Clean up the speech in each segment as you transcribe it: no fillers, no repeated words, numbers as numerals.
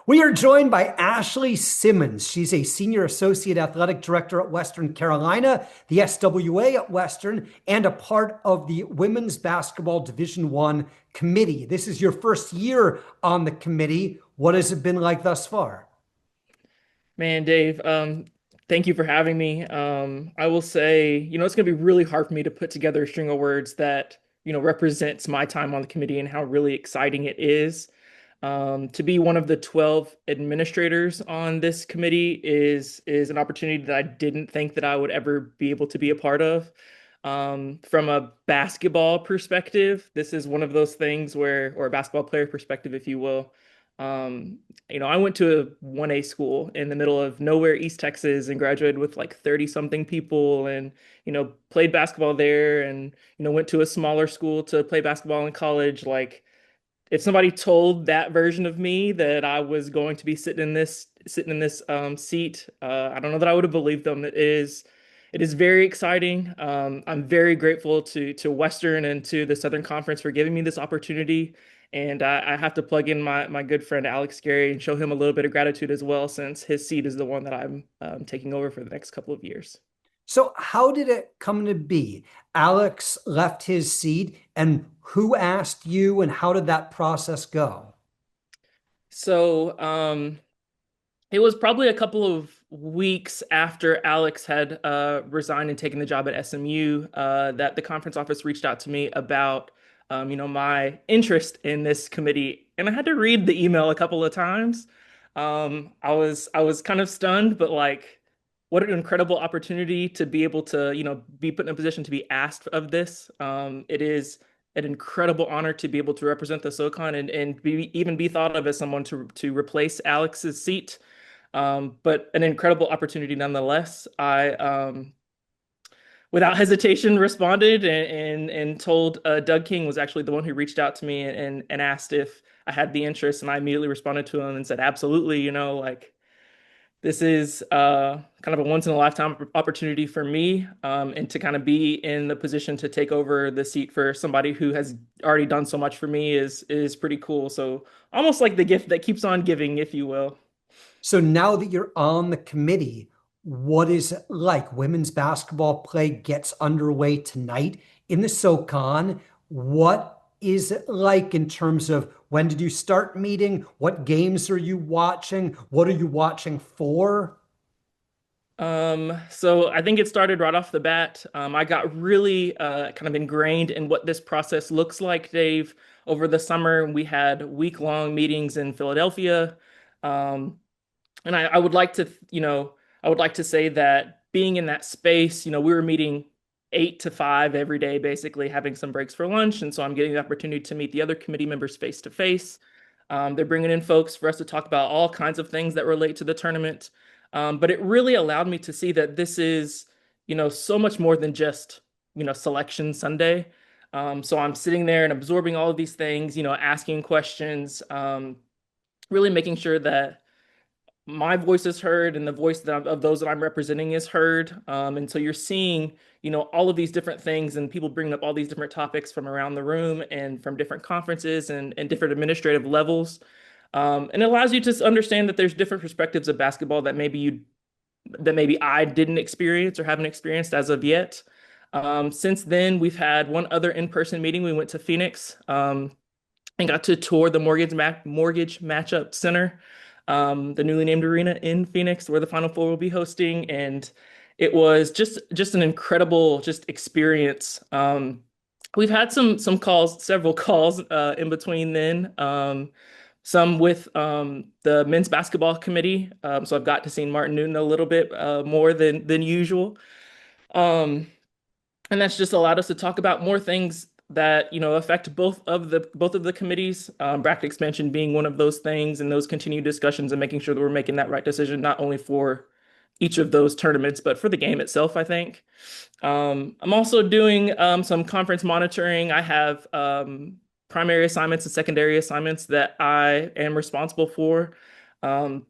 We are joined by Ashleigh Simmons. She's a senior associate athletic director at Western Carolina, the SWA at Western, and a part of the women's basketball Division I committee. This is your first year on the committee. What has it been like thus far? Man, Dave, thank you for having me. I will say, it's going to be really hard for me to put together a string of words that, represents my time on the committee and how really exciting it is. To be one of the 12 administrators on this committee is an opportunity that I didn't think that I would ever be able to be a part of. From a basketball perspective, this is one of those things or a basketball player perspective, if you will. Um, I went to a 1A school in the middle of nowhere, East Texas, and graduated with like 30 something people and, played basketball there and, went to a smaller school to play basketball in college. Like, if somebody told that version of me that I was going to be sitting in this seat, I don't know that I would have believed them. It is very exciting. I'm very grateful to Western and to the Southern Conference for giving me this opportunity. And I have to plug in my good friend Alex Gary and show him a little bit of gratitude as well, since his seat is the one that I'm taking over for the next couple of years. So, how did it come to be? Alex left his seat, and who asked you, and how did that process go? So, it was probably a couple of weeks after Alex had resigned and taken the job at SMU that the conference office reached out to me about, my interest in this committee, and I had to read the email a couple of times. I was kind of stunned, but like, what an incredible opportunity to be able to, be put in a position to be asked of this. It is an incredible honor to be able to represent the SoCon and even be thought of as someone to replace Alex's seat. But an incredible opportunity nonetheless. I without hesitation responded and told Doug King was actually the one who reached out to me and asked if I had the interest, and I immediately responded to him and said, absolutely, like this is kind of a once in a lifetime opportunity for me, and to kind of be in the position to take over the seat for somebody who has already done so much for me is pretty cool. So almost like the gift that keeps on giving, if you will. So now that you're on the committee, what is it like? Women's basketball play gets underway tonight in the SoCon. What is it like in terms of when did you start meeting? What games are you watching? What are you watching for? So I think it started right off the bat. I got really kind of ingrained in what this process looks like, Dave. Over the summer, we had week-long meetings in Philadelphia. Um, and I would like to, I would like to say that being in that space, we were meeting 8 to 5 every day, basically having some breaks for lunch. And so I'm getting the opportunity to meet the other committee members face to face. They're bringing in folks for us to talk about all kinds of things that relate to the tournament. But it really allowed me to see that this is, so much more than just, selection Sunday. So I'm sitting there and absorbing all of these things, asking questions, really making sure that my voice is heard and the voice of those that I'm representing is heard. And so you're seeing, all of these different things and people bringing up all these different topics from around the room and from different conferences and different administrative levels. And it allows you to understand that there's different perspectives of basketball that maybe I didn't experience or haven't experienced as of yet. Since then, we've had one other in-person meeting. We went to Phoenix, and got to tour the Mortgage Matchup Center, the newly named arena in Phoenix, where the Final Four will be hosting, and it was just an incredible just experience. We've had some calls, several calls in between then. Some with the men's basketball committee. So I've got to see Martin Newton a little bit more than usual. Um, and that's just allowed us to talk about more things that affect both of the committees, bracket expansion being one of those things, and those continued discussions and making sure that we're making that right decision not only for each of those tournaments but for the game itself, I think. I'm also doing some conference monitoring. I have primary assignments and secondary assignments that I am responsible for. um,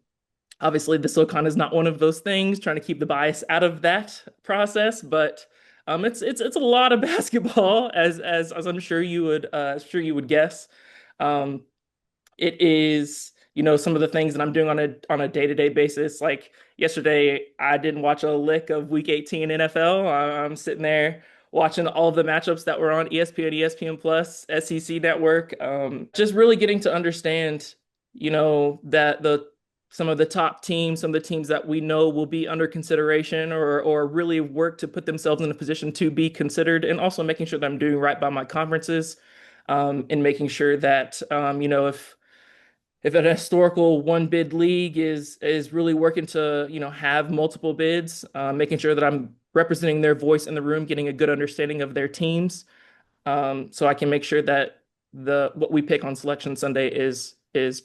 Obviously, the SoCon is not one of those things, trying to keep the bias out of that process, but it's a lot of basketball, as I'm sure you would guess. Um, it is, some of the things that I'm doing on a day-to-day basis. Like yesterday, I didn't watch a lick of Week 18 NFL. I'm sitting there watching all of the matchups that were on ESPN, ESPN Plus, SEC Network. Just really getting to understand, that the some of the top teams, some of the teams that we know will be under consideration or really work to put themselves in a position to be considered, and also making sure that I'm doing right by my conferences, and making sure that if an historical one bid league is really working to have multiple bids, making sure that I'm representing their voice in the room, getting a good understanding of their teams, so I can make sure that the what we pick on Selection Sunday is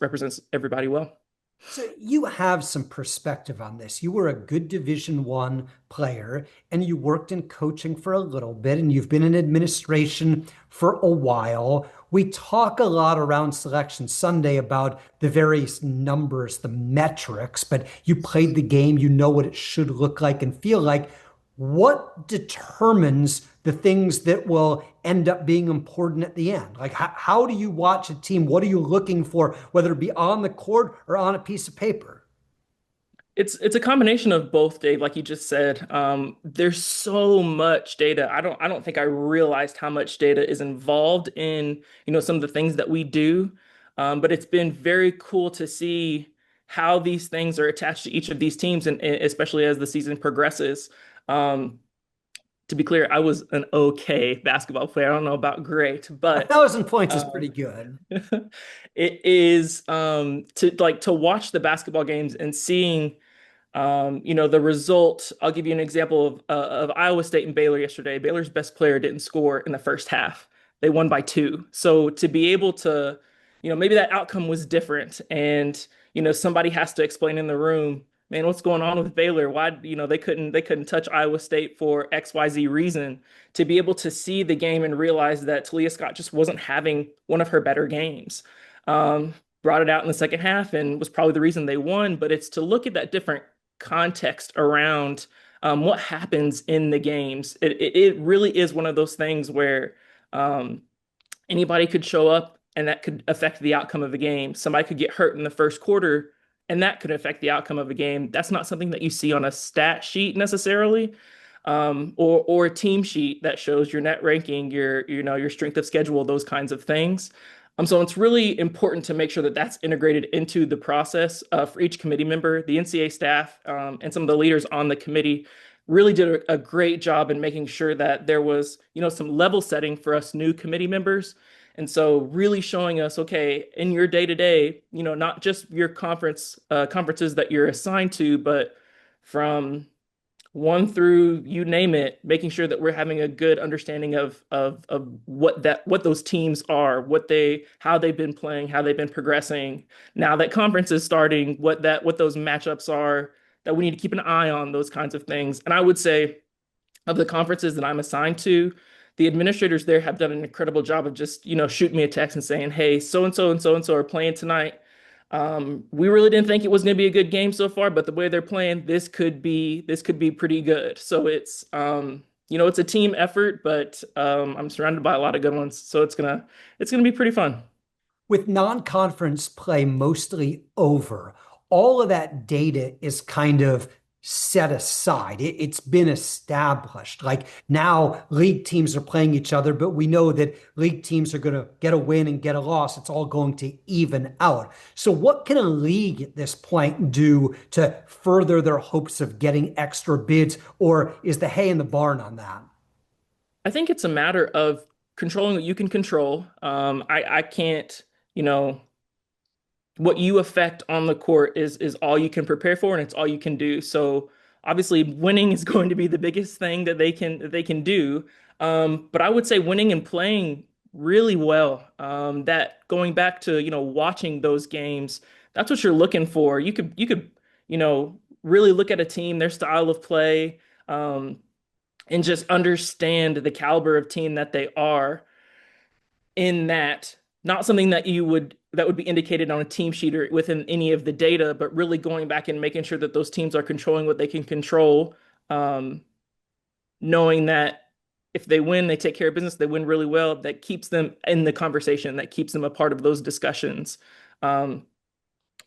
represents everybody well. So you have some perspective on this. You were a good Division I player and you worked in coaching for a little bit and you've been in administration for a while. We talk a lot around Selection Sunday about the various numbers, the metrics, but you played the game, you know what it should look like and feel like. What determines the things that will end up being important at the end? Like, how do you watch a team? What are you looking for, whether it be on the court or on a piece of paper? It's a combination of both, Dave, like you just said. There's so much data. I don't think I realized how much data is involved in, some of the things that we do. But it's been very cool to see how these things are attached to each of these teams, and especially as the season progresses. Um, to be clear, I was an okay basketball player. I don't know about great, A but thousand points is uh, pretty good. it is to watch the basketball games and seeing the result. I'll give you an example of Iowa State and Baylor yesterday. Baylor's best player didn't score in the first half. They won by two. So to be able to, maybe that outcome was different, and somebody has to explain in the room, man, what's going on with Baylor? Why, they couldn't touch Iowa State for XYZ reason. To be able to see the game and realize that Talia Scott just wasn't having one of her better games. Um, Brought it out in the second half and was probably the reason they won. But it's to look at that different context around what happens in the games. It really is one of those things where um, anybody could show up and that could affect the outcome of the game. Somebody could get hurt in the first quarter and that could affect the outcome of a game. That's not something that you see on a stat sheet necessarily, or a team sheet that shows your net ranking, your strength of schedule, those kinds of things. So it's really important to make sure that that's integrated into the process for each committee member. The NCAA staff, and some of the leaders on the committee really did a great job in making sure that there was, some level setting for us new committee members. And so really showing us, okay, in your day to day, not just your conferences that you're assigned to, but from one through you name it, making sure that we're having a good understanding of what those teams are, how they've been playing, how they've been progressing. Now that conference is starting, what those matchups are that we need to keep an eye on, those kinds of things. And I would say of the conferences that I'm assigned to, the administrators there have done an incredible job of just, shooting me a text and saying, hey, so and so and so and so are playing tonight. We really didn't think it was going to be a good game so far, but the way they're playing, this could be pretty good. So it's a team effort, but I'm surrounded by a lot of good ones, so it's gonna be pretty fun. With non-conference play mostly over, all of that data is kind of set aside. It's been established. Like now, league teams are playing each other, but we know that league teams are going to get a win and get a loss. It's all going to even out. So, what can a league at this point do to further their hopes of getting extra bids, or is the hay in the barn on that? I think it's a matter of controlling what you can control. I can't, you know, what you affect on the court is all you can prepare for and it's all you can do. So obviously winning is going to be the biggest thing that they can do. But I would say winning and playing really well. That going back to, watching those games, that's what you're looking for. You could, really look at a team, their style of play, and just understand the caliber of team that they are in that, not something that would be indicated on a team sheet or within any of the data, but really going back and making sure that those teams are controlling what they can control, um, knowing that if they win, they take care of business, they win really well, that keeps them in the conversation, that keeps them a part of those discussions. Um,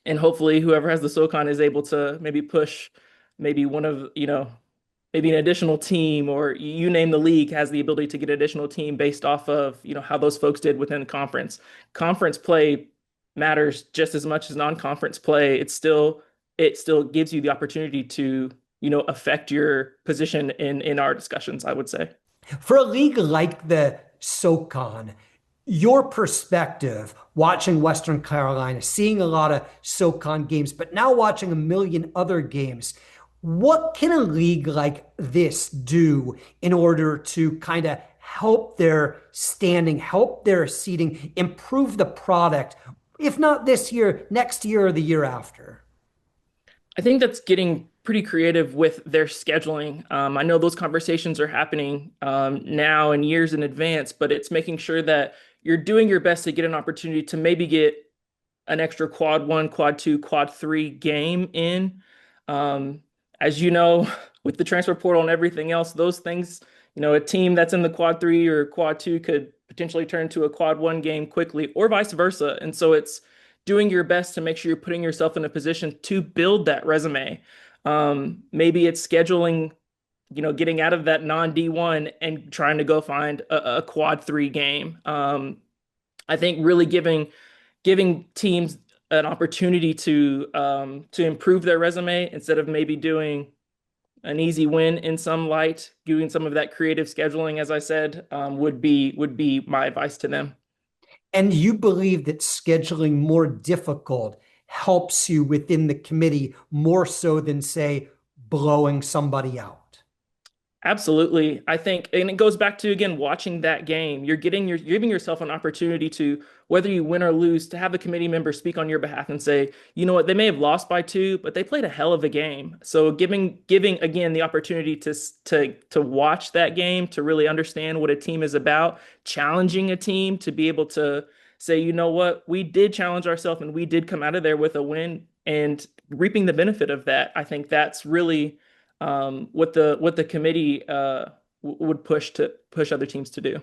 and hopefully whoever has the SoCon is able to maybe push maybe one of, maybe an additional team, or you name the league has the ability to get an additional team based off of, how those folks did within the conference. Conference play matters just as much as non-conference play. It still gives you the opportunity to, affect your position in our discussions, I would say. For a league like the SoCon, your perspective watching Western Carolina, seeing a lot of SoCon games, but now watching a million other games, what can a league like this do in order to kind of help their standing, help their seating, improve the product, if not this year, next year, or the year after? I think that's getting pretty creative with their scheduling. I know those conversations are happening now and years in advance, but it's making sure that you're doing your best to get an opportunity to maybe get an extra quad one, quad two, quad three game in. Um, as you know, with the transfer portal and everything else, those things, a team that's in the quad three or quad two could potentially turn to a quad one game quickly, or vice versa. And so it's doing your best to make sure you're putting yourself in a position to build that resume. Maybe it's scheduling, getting out of that non D1 and trying to go find a quad three game. I think really giving teams an opportunity to improve their resume instead of maybe doing an easy win in some light, doing some of that creative scheduling, as I said, would be my advice to them. And you believe that scheduling more difficult helps you within the committee more so than, say, blowing somebody out. Absolutely. I think, and it goes back to again watching that game. You're giving yourself an opportunity to, whether you win or lose, to have a committee member speak on your behalf and say, you know what, they may have lost by two, but they played a hell of a game. So giving again the opportunity to watch that game, to really understand what a team is about, challenging a team to be able to say, you know what, we did challenge ourselves and we did come out of there with a win, and reaping the benefit of that. I think that's really what the committee would push other teams to do.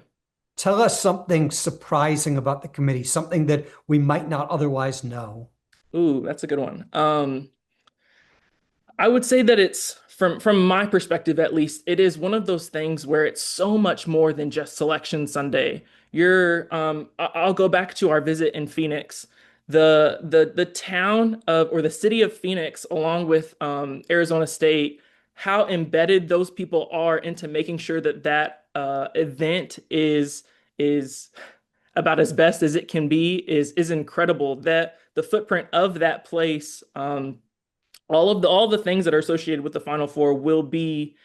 Tell us something surprising about the committee, something that we might not otherwise know. Ooh, that's a good one. I would say that it's from my perspective at least, it is one of those things where it's so much more than just Selection Sunday. I'll go back to our visit in Phoenix. The town of, or the city of Phoenix, along with Arizona State, how embedded those people are into making sure that that event is about as best as it can be is incredible. That the footprint of that place, all the things that are associated with the Final Four will be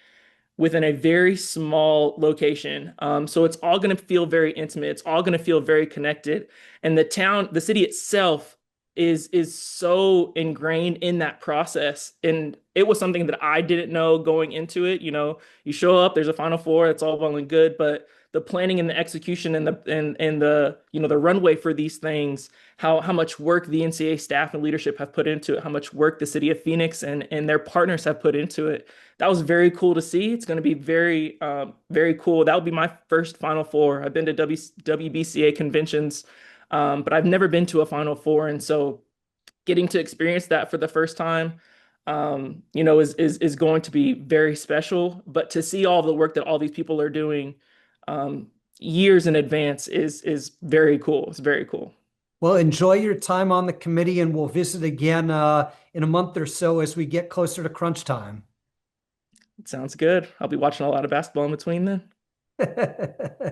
within a very small location. So it's all going to feel very intimate. It's all going to feel very connected. And the city itself is so ingrained in that process. And it was something that I didn't know going into it. You show up, there's a Final Four, it's all well and good, but the planning and the execution and the runway for these things, how much work the NCAA staff and leadership have put into it, how much work the city of Phoenix and their partners have put into it. That was very cool to see. It's going to be very, very cool. That would be my first Final Four. I've been to WBCA conventions, but I've never been to a Final Four. And so getting to experience that for the first time, is going to be very special. But to see all the work that all these people are doing years in advance is very cool. It's very cool. Well, enjoy your time on the committee, and we'll visit again in a month or so as we get closer to crunch time. It sounds good. I'll be watching a lot of basketball in between then.